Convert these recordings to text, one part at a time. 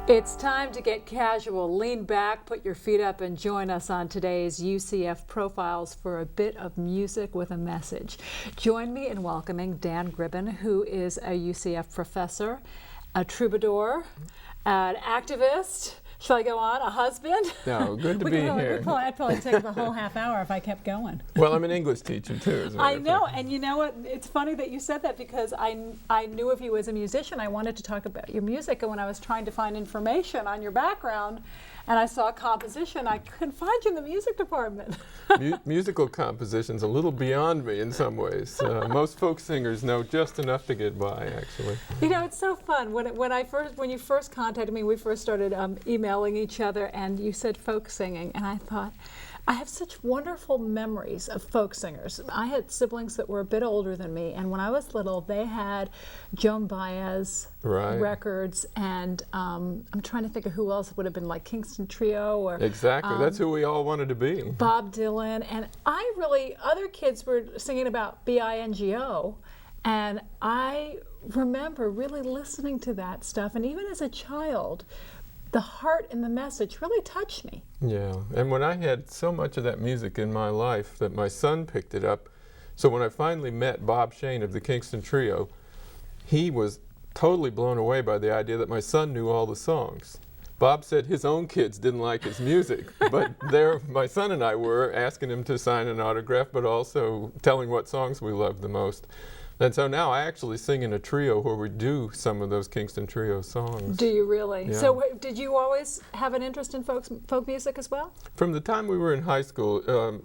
It's time to get casual. Lean back, put your feet up, and join us on today's UCF Profiles for a bit of music with a message. Join me in welcoming Dan Gribbin, who is a UCF professor, a troubadour, an activist. Shall I go on? A husband? No, good to be here. I'd probably take the whole half hour if I kept going. Well, I'm an English teacher too. I know, and you know what? It's funny that you said that because I knew of you as a musician. I wanted to talk about your music, and when I was trying to find information on your background, and I saw composition, I couldn't find you in the music department. Musical composition's a little beyond me in some ways. Most folk singers know just enough to get by, actually. You know, it's so fun. When you first contacted me, we first started emailing each other, and you said folk singing, and I thought, I have such wonderful memories of folk singers. I had siblings that were a bit older than me, and when I was little, they had Joan Baez records, and I'm trying to think of who else would have been, like Kingston Trio, or exactly. That's who we all wanted to be. Bob Dylan, and other kids were singing about B-I-N-G-O, and I remember really listening to that stuff, and even as a child, the heart and the message really touched me. Yeah, and when I had so much of that music in my life that my son picked it up, so when I finally met Bob Shane of the Kingston Trio, he was totally blown away by the idea that my son knew all the songs. Bob said his own kids didn't like his music, but my son and I were asking him to sign an autograph, but also telling what songs we loved the most. And so now I actually sing in a trio where we do some of those Kingston Trio songs. Do you really? Yeah. So did you always have an interest in folk music as well? From the time we were in high school,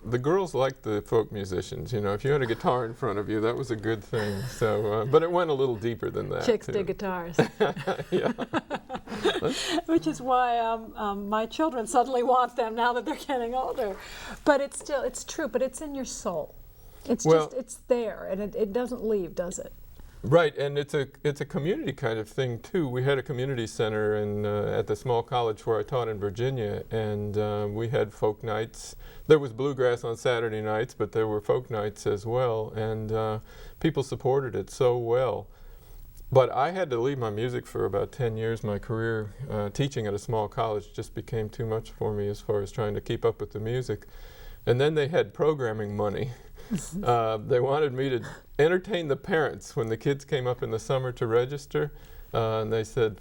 the girls liked the folk musicians. You know, if you had a guitar in front of you, that was a good thing. So, but it went a little deeper than that. Chicks too. dig guitars. Yeah. Which is why my children suddenly want them now that they're getting older. But it's true, but it's in your soul. It's there, and it doesn't leave, does it? Right, and it's a community kind of thing too. We had a community center at the small college where I taught in Virginia, and we had folk nights. There was bluegrass on Saturday nights, but there were folk nights as well, and people supported it so well. But I had to leave my music for about 10 years. My career teaching at a small college just became too much for me as far as trying to keep up with the music. And then they had programming money. They wanted me to entertain the parents when the kids came up in the summer to register, and they said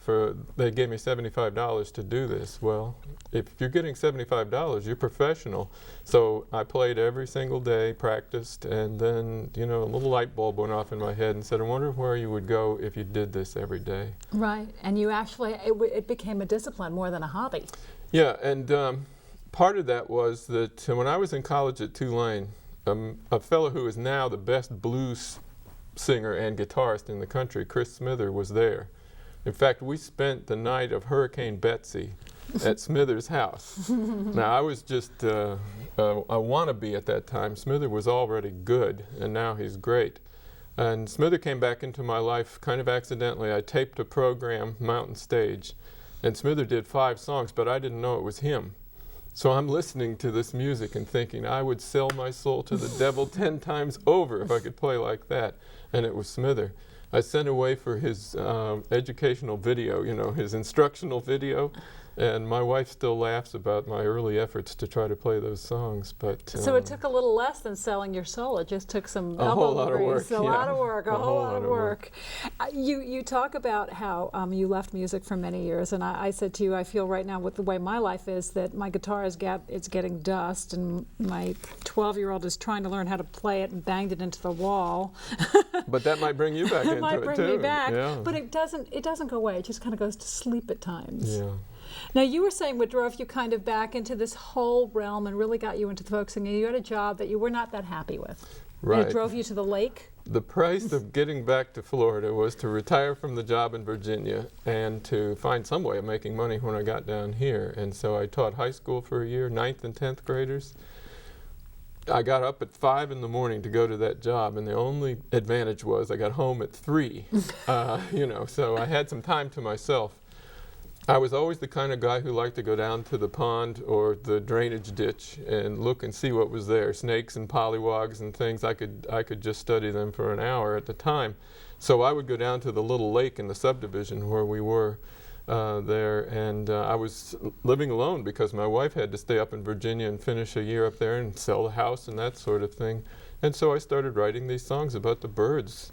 they gave me $75 to do this. Well, if you're getting $75, you're professional. So I played every single day, practiced, and then a little light bulb went off in my head and said, I wonder where you would go if you did this every day. Right, and you actually it became a discipline more than a hobby. Yeah, and part of that was that when I was in college at Tulane, a fellow who is now the best blues singer and guitarist in the country, Chris Smither, was there. In fact, we spent the night of Hurricane Betsy at Smither's house. Now, I was just a wannabe at that time. Smither was already good, and now he's great. And Smither came back into my life kind of accidentally. I taped a program, Mountain Stage, and Smither did 5 songs, but I didn't know it was him. So I'm listening to this music and thinking, I would sell my soul to the devil 10 times over if I could play like that. And it was Smither. I sent away for his educational video, his instructional video. And my wife still laughs about my early efforts to try to play those songs. But so it took a little less than selling your soul. It just took some a whole lot of work. A whole lot of work. You talk about how you left music for many years, and I said to you, I feel right now with the way my life is that my guitar it's getting dust, and my 12-year-old is trying to learn how to play it and banged it into the wall. But that might bring you back into it too. It might bring me back, yeah. But it doesn't go away. It just kind of goes to sleep at times. Yeah. Now, you were saying what drove you kind of back into this whole realm and really got you into the folk singing. You had a job that you were not that happy with. Right. And it drove you to the lake? The price of getting back to Florida was to retire from the job in Virginia and to find some way of making money when I got down here. And so I taught high school for a year, 9th and 10th graders. I got up at 5 in the morning to go to that job, and the only advantage was I got home at 3. So I had some time to myself. I was always the kind of guy who liked to go down to the pond or the drainage ditch and look and see what was there. Snakes and pollywogs and things. I could just study them for an hour at a time. So I would go down to the little lake in the subdivision where we were there, and I was living alone because my wife had to stay up in Virginia and finish a year up there and sell the house and that sort of thing. And so I started writing these songs about the birds.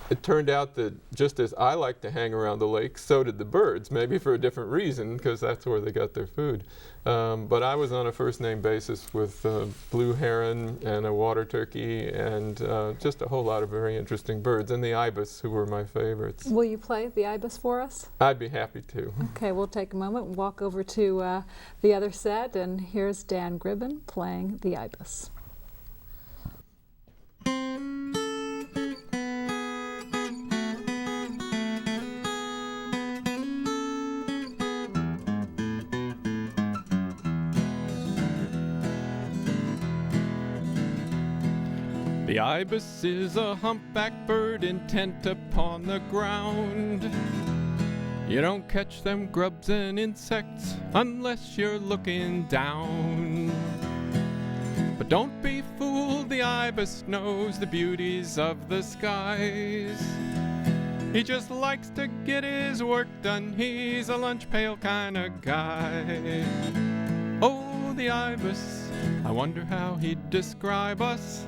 It turned out that just as I like to hang around the lake, so did the birds, maybe for a different reason, because that's where they got their food. But I was on a first-name basis with blue heron and a water turkey and just a whole lot of very interesting birds, and the ibis, who were my favorites. Will you play the ibis for us? I'd be happy to. Okay, we'll take a moment and walk over to the other set, and here's Dan Gribbin playing the ibis. The ibis is a humpback bird intent upon the ground. You don't catch them grubs and insects unless you're looking down. But don't be fooled, the ibis knows the beauties of the skies. He just likes to get his work done, he's a lunch pail kind of guy. Oh, the ibis, I wonder how he'd describe us.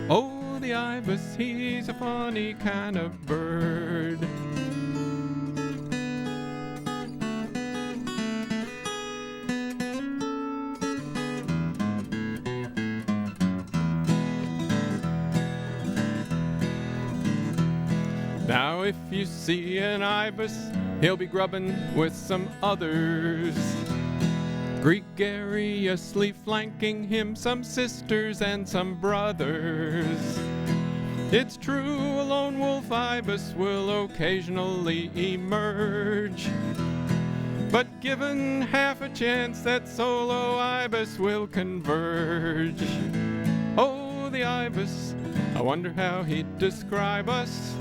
Oh, the ibis, he's a funny kind of bird. Now if you see an ibis, he'll be grubbing with some others, gregariously flanking him, some sisters and some brothers. It's true, a lone wolf ibis will occasionally emerge, but given half a chance, that solo ibis will converge. Oh, the ibis, I wonder how he'd describe us.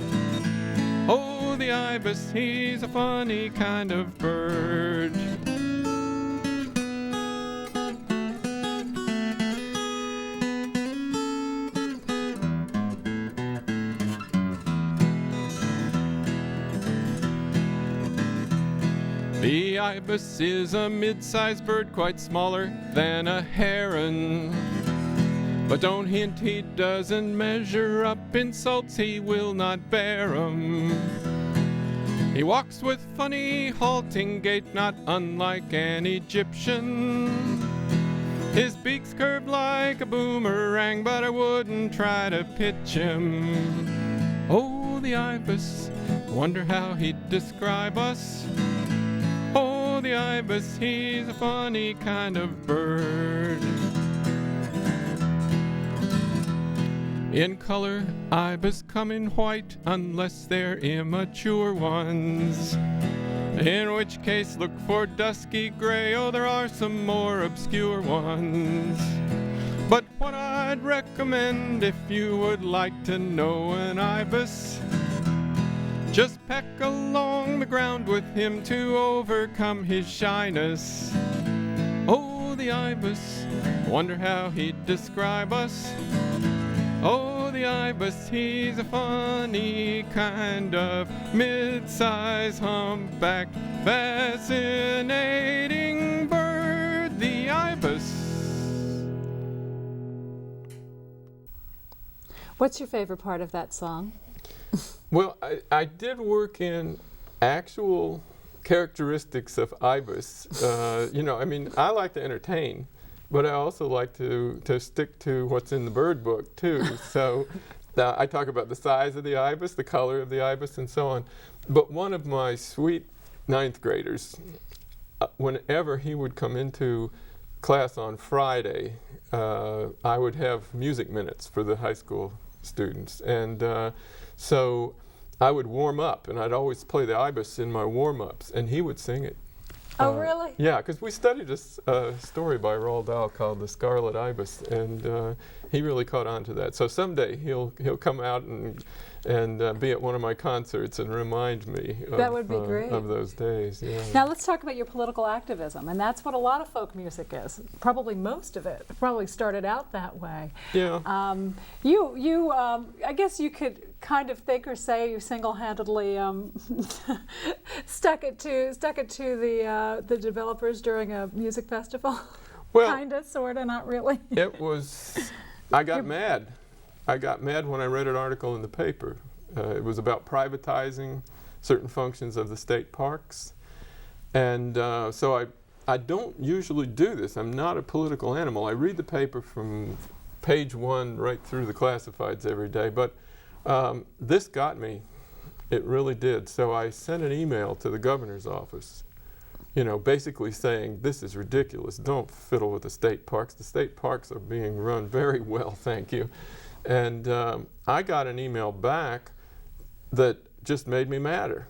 Oh, the ibis, he's a funny kind of bird. The ibis is a mid-sized bird, quite smaller than a heron. But don't hint he doesn't measure up, insults he will not bear 'em. He walks with funny halting gait, not unlike an Egyptian. His beak's curved like a boomerang, but I wouldn't try to pitch him. Oh, the ibis, wonder how he'd describe us. Oh, the ibis, he's a funny kind of bird. In color, ibis come in white unless they're immature ones, in which case look for dusky gray. Oh, there are some more obscure ones. But what I'd recommend if you would like to know an ibis, just peck along the ground with him to overcome his shyness. Oh, the ibis, wonder how he'd describe us. Oh, the ibis, he's a funny kind of mid-size humpback, fascinating bird, the ibis. What's your favorite part of that song? Well, I did work in actual characteristics of ibis. You know, I mean, I like to entertain, but I also like to stick to what's in the bird book too. So I talk about the size of the ibis, the color of the ibis, and so on. But one of my sweet 9th graders, whenever he would come into class on Friday, I would have music minutes for the high school students. And so I would warm up, and I'd always play the ibis in my warm-ups, and he would sing it. Oh, really? Yeah, because we studied a story by Roald Dahl called The Scarlet Ibis, and he really caught on to that. So someday he'll come out and be at one of my concerts and remind me That would be great. Of those days. Yeah. Now let's talk about your political activism, and that's what a lot of folk music is. Probably most of it probably started out that way. Yeah. I guess you could kind of think or say you single-handedly stuck it to the developers during a music festival. Well, kinda, sorta, not really. It was. I got mad. I got mad when I read an article in the paper. It was about privatizing certain functions of the state parks, and so I don't usually do this. I'm not a political animal. I read the paper from page 1 right through the classifieds every day, but this got me. It really did. So I sent an email to the governor's office, basically saying, this is ridiculous. Don't fiddle with the state parks. The state parks are being run very well, thank you. And I got an email back that just made me madder.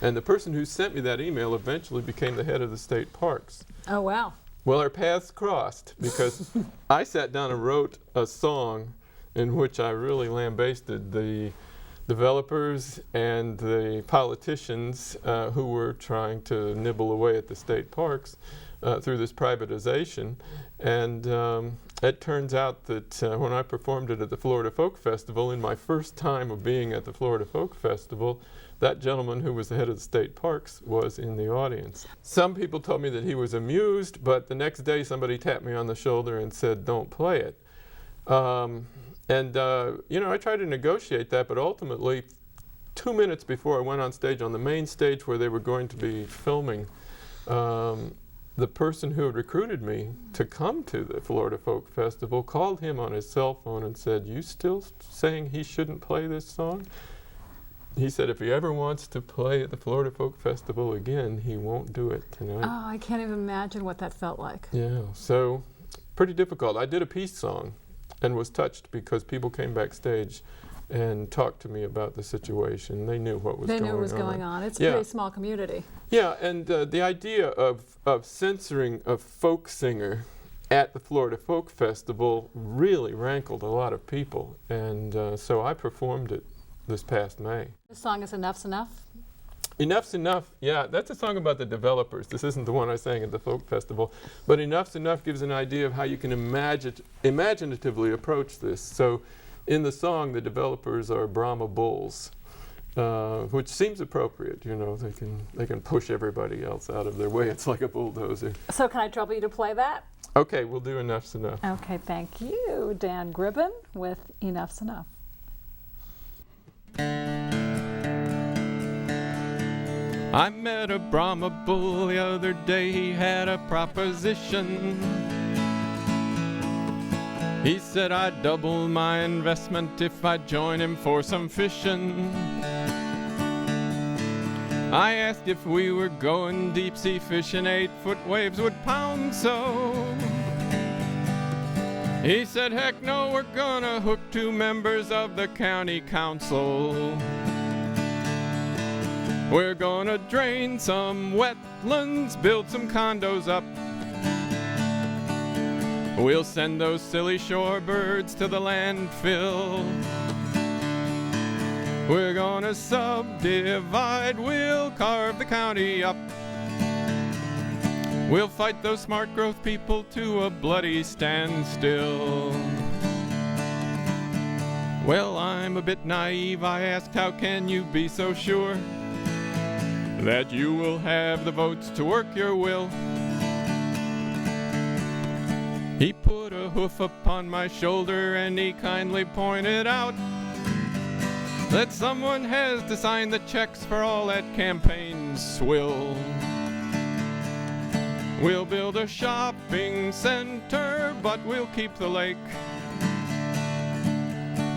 And the person who sent me that email eventually became the head of the state parks. Oh, wow. Well, our paths crossed because I sat down and wrote a song in which I really lambasted the developers and the politicians who were trying to nibble away at the state parks through this privatization. And it turns out that when I performed it at the Florida Folk Festival, in my first time of being at the Florida Folk Festival, that gentleman who was the head of the state parks was in the audience. Some people told me that he was amused, but the next day somebody tapped me on the shoulder and said, don't play it. I tried to negotiate that, but ultimately, 2 minutes before I went on stage, on the main stage where they were going to be filming, the person who had recruited me to come to the Florida Folk Festival called him on his cell phone and said, you still saying he shouldn't play this song? He said if he ever wants to play at the Florida Folk Festival again, he won't do it tonight. Oh, I can't even imagine what that felt like. Yeah, so pretty difficult. I did a peace song and was touched because people came backstage and talked to me about the situation. They knew what was going on. They knew what was going on. It's a pretty small community. Yeah, and the idea of censoring a folk singer at the Florida Folk Festival really rankled a lot of people, and so I performed it this past May. The song is Enough's Enough? Enough's Enough, yeah, that's a song about the developers. This isn't the one I sang at the Folk Festival, but Enough's Enough gives an idea of how you can imaginatively approach this. So in the song, the developers are Brahma bulls, which seems appropriate. They can push everybody else out of their way. It's like a bulldozer. So can I trouble you to play that? Okay, we'll do Enough's Enough. Okay, thank you. Dan Gribbin with Enough's Enough. I met a Brahma bull the other day. He had a proposition. He said I'd double my investment if I join him for some fishing. I asked if we were going deep sea fishing, 8-foot waves would pound so. He said, heck no, we're gonna hook 2 members of the county council. We're gonna drain some wetlands, build some condos up. We'll send those silly shorebirds to the landfill. We're gonna subdivide, we'll carve the county up. We'll fight those smart growth people to a bloody standstill. Well, I'm a bit naive. I asked, how can you be so sure that you will have the votes to work your will? He put a hoof upon my shoulder and he kindly pointed out that someone has to sign the checks for all that campaign swill. We'll build a shopping center, but we'll keep the lake.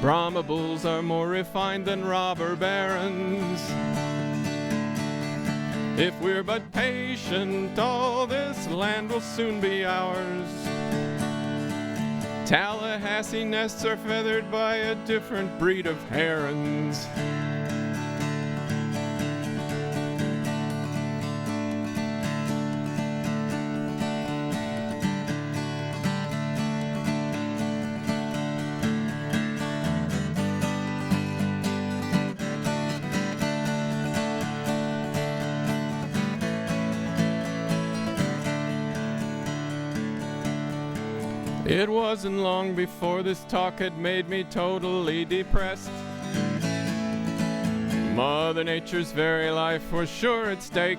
Brahma bulls are more refined than robber barons. If we're but patient, all this land will soon be ours. Tallahassee nests are feathered by a different breed of herons. It wasn't long before this talk had made me totally depressed. Mother Nature's very life was sure at stake.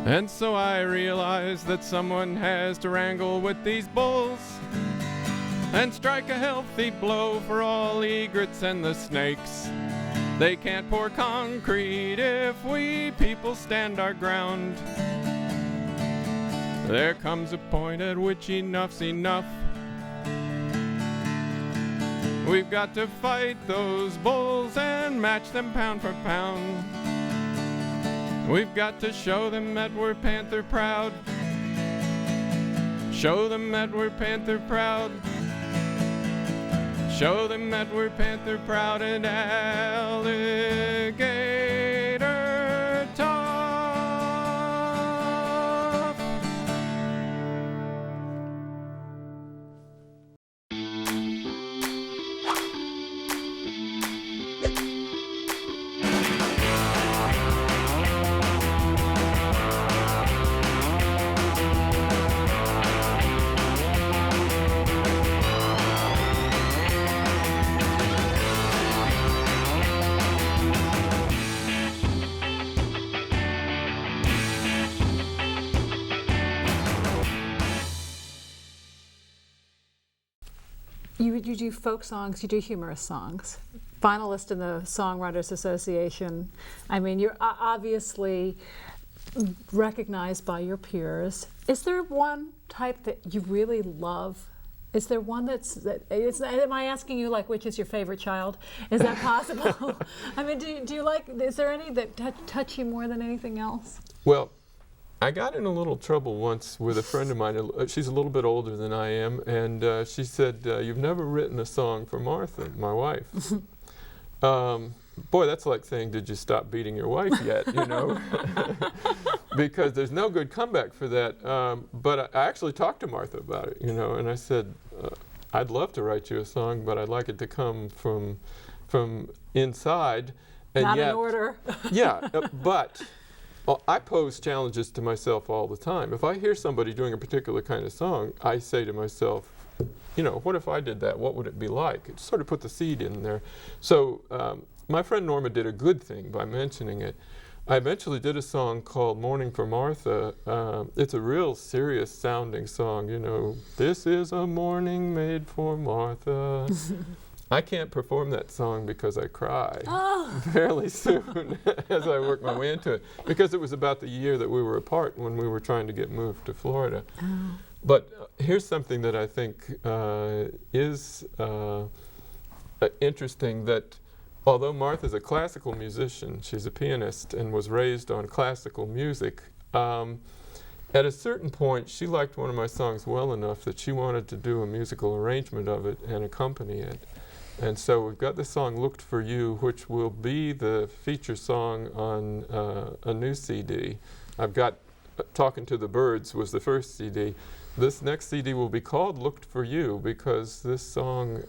And so I realized that someone has to wrangle with these bulls and strike a healthy blow for all egrets and the snakes. They can't pour concrete if we people stand our ground. There comes a point at which enough's enough. We've got to fight those bulls and match them pound for pound. We've got to show them that we're Panther proud. Show them that we're Panther proud. Show them that we're Panther proud and alligator tough. You do folk songs, you do humorous songs. Finalist in the Songwriters Association. I mean, you're obviously recognized by your peers. Is there one type that you really love? Is there one am I asking you, like, which is your favorite child? Is that possible? I mean, do you like, is there any that touch you more than anything else? Well, I got in a little trouble once with a friend of mine. She's a little bit older than I am, and she said, "You've never written a song for Martha, my wife." Boy, that's like saying, "Did you stop beating your wife yet?" You know, because there's no good comeback for that. But I actually talked to Martha about it, you know, and I said, "I'd love to write you a song, but I'd like it to come from inside." And not yet, in order. Yeah, but. I pose challenges to myself all the time. If I hear somebody doing a particular kind of song, I say to myself, you know, what if I did that? What would it be like? It sort of put the seed in there. So my friend Norma did a good thing by mentioning it. I eventually did a song called Morning for Martha. It's a real serious sounding song, you know. This is a morning made for Martha. I can't perform that song because I cry fairly soon as I work my way into it, because it was about the year that we were apart when we were trying to get moved to Florida. But here's something that I think is interesting, that although Martha's a classical musician, she's a pianist and was raised on classical music, at a certain point she liked one of my songs well enough that she wanted to do a musical arrangement of it and accompany it. And so we've got the song Looked for You, which will be the feature song on a new CD. I've got Talking to the Birds was the first CD. This next CD will be called Looked for You because this song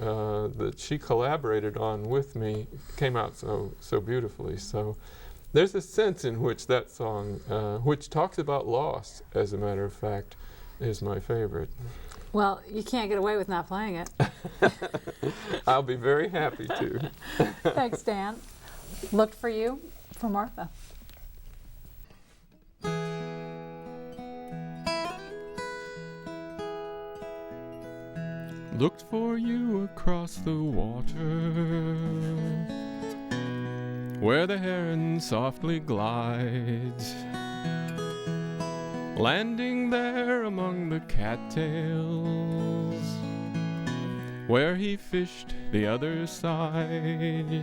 that she collaborated on with me came out so beautifully. So there's a sense in which that song, which talks about loss, as a matter of fact, is my favorite. Well, you can't get away with not playing it. I'll be very happy to. Thanks, Dan. Looked for You for Martha. Looked for you across the water, where the heron softly glides, landing there among the cattails, where he fished the other side.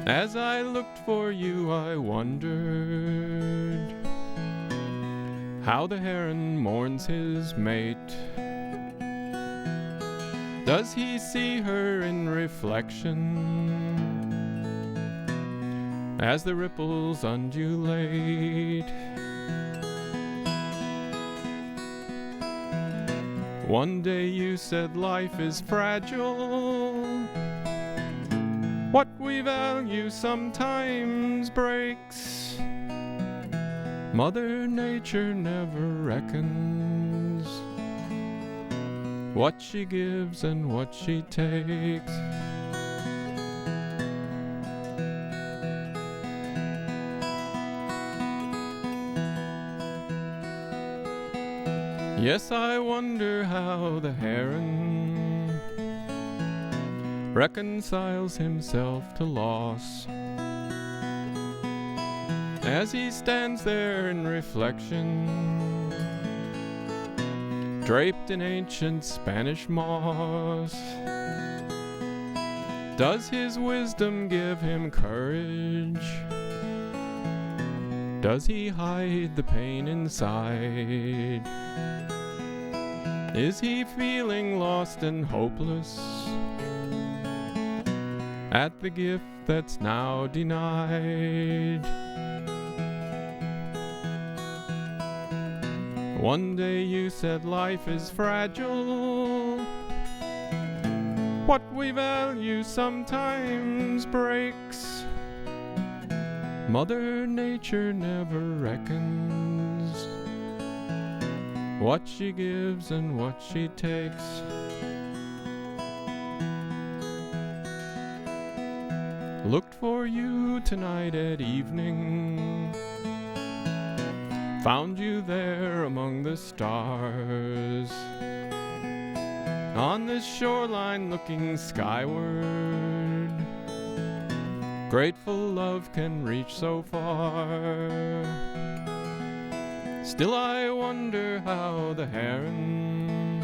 As I looked for you, I wondered how the heron mourns his mate. Does he see her in reflection as the ripples undulate? One day you said life is fragile. What we value sometimes breaks. Mother Nature never reckons what she gives and what she takes. Yes, I wonder how the heron reconciles himself to loss as he stands there in reflection, draped in ancient Spanish moss. Does his wisdom give him courage? Does he hide the pain inside? Is he feeling lost and hopeless at the gift that's now denied? One day you said life is fragile. What we value sometimes breaks. Mother Nature never reckons what she gives and what she takes. Looked for you tonight at evening, found you there among the stars, on this shoreline looking skyward. Grateful love can reach so far. Still I wonder how the heron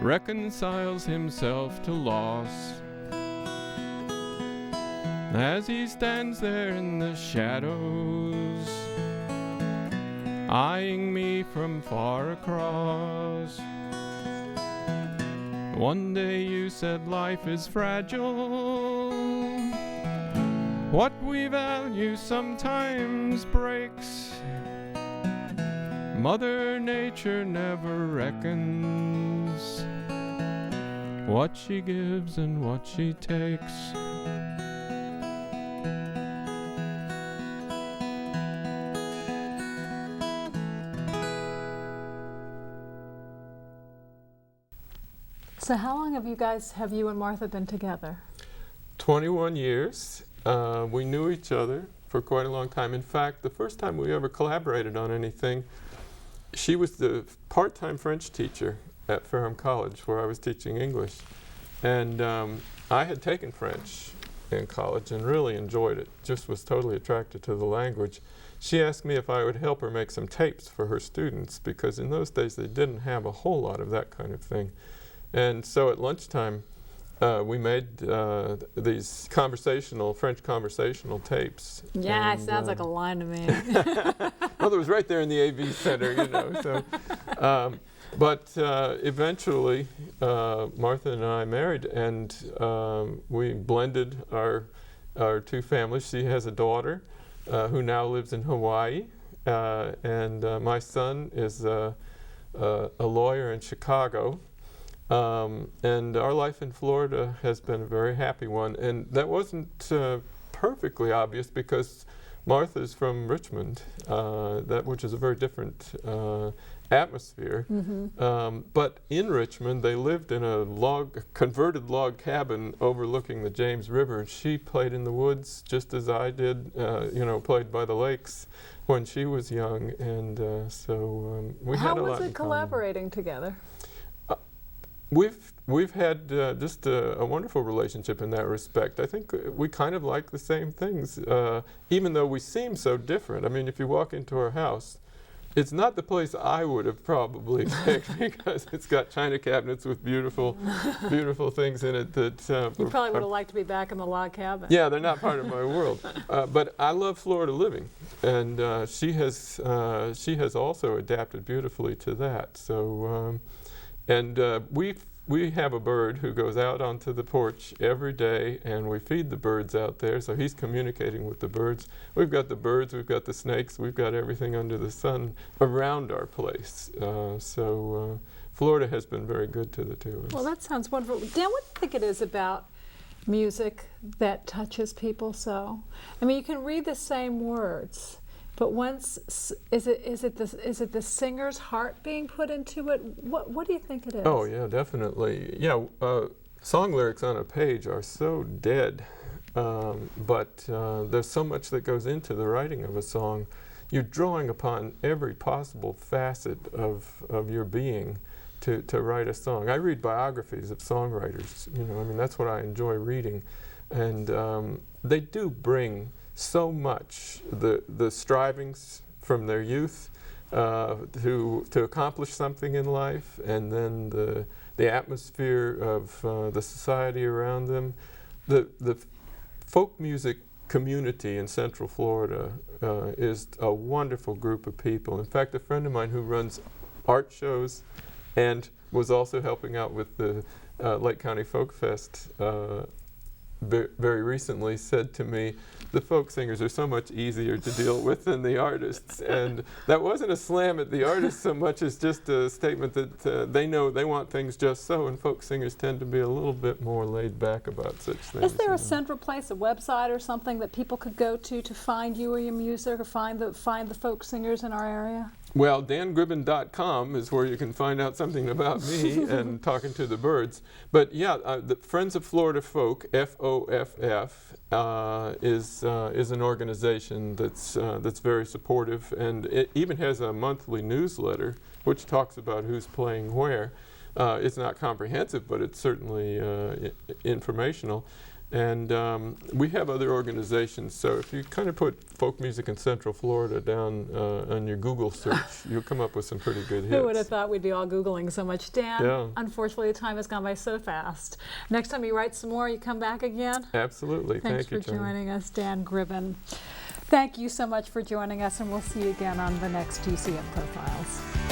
reconciles himself to loss as he stands there in the shadows, eyeing me from far across. One day you said life is fragile. What we value sometimes breaks. Mother Nature never reckons what she gives and what she takes. So how long have you and Martha been together? 21 years. We knew each other for quite a long time. In fact, the first time we ever collaborated on anything, she was the part-time French teacher at Fairham College, where I was teaching English. And I had taken French in college and really enjoyed it, just was totally attracted to the language. She asked me if I would help her make some tapes for her students, because in those days they didn't have a whole lot of that kind of thing. And so at lunchtime, we made these French conversational tapes. Yeah, and, it sounds like a line to me. well, it was right there in the AV Center, you know. So, but eventually, Martha and I married, and we blended our two families. She has a daughter who now lives in Hawaii, and my son is a lawyer in Chicago. And our life in Florida has been a very happy one, and that wasn't perfectly obvious because Martha's from Richmond, which is a very different atmosphere. Mm-hmm. But in Richmond, they lived in a converted log cabin overlooking the James River. She played in the woods just as I did, played by the lakes when she was young, and so we had a lot in common. How was it collaborating together? We've had just a wonderful relationship in that respect. I think we kind of like the same things, even though we seem so different. I mean, if you walk into our house, it's not the place I would have probably picked because it's got china cabinets with beautiful things in it that you probably would have liked to be back in the log cabin. Yeah, they're not part of my world. But I love Florida living, and she has also adapted beautifully to that. So. We have a bird who goes out onto the porch every day, and we feed the birds out there, so he's communicating with the birds. We've got the birds, we've got the snakes, we've got everything under the sun around our place. So Florida has been very good to the two of us. Well, that sounds wonderful. Dan, what do you think it is about music that touches people so? I mean, you can read the same words, But is it the singer's heart being put into it? What do you think it is? Oh yeah, definitely. Yeah, song lyrics on a page are so dead, but there's so much that goes into the writing of a song. You're drawing upon every possible facet of your being to write a song. I read biographies of songwriters. I mean, that's what I enjoy reading, and they do bring so much, the strivings from their youth to accomplish something in life, and then the atmosphere of the society around them. The folk music community in Central Florida is a wonderful group of people. In fact, a friend of mine who runs art shows and was also helping out with the Lake County Folk Fest very recently said to me, the folk singers are so much easier to deal with than the artists. And that wasn't a slam at the artists so much as just a statement that they know they want things just so, and folk singers tend to be a little bit more laid back about such things. Is there a central place, a website or something that people could go to find you or your music, or find the folk singers in our area? Well, dangribbin.com is where you can find out something about me and talking to the birds. But yeah, the Friends of Florida Folk, FOFF, is an organization that's very supportive, and it even has a monthly newsletter which talks about who's playing where. It's not comprehensive, but it's certainly informational. And we have other organizations, so if you kind of put folk music in Central Florida down on your Google search, you'll come up with some pretty good hits. Who would have thought we'd be all Googling so much? Dan, yeah. Unfortunately, the time has gone by so fast. Next time you write some more, you come back again? Absolutely. Thanks Thank you, for joining us, Dan Gribbin. Thank you so much for joining us, and we'll see you again on the next UCF Profiles.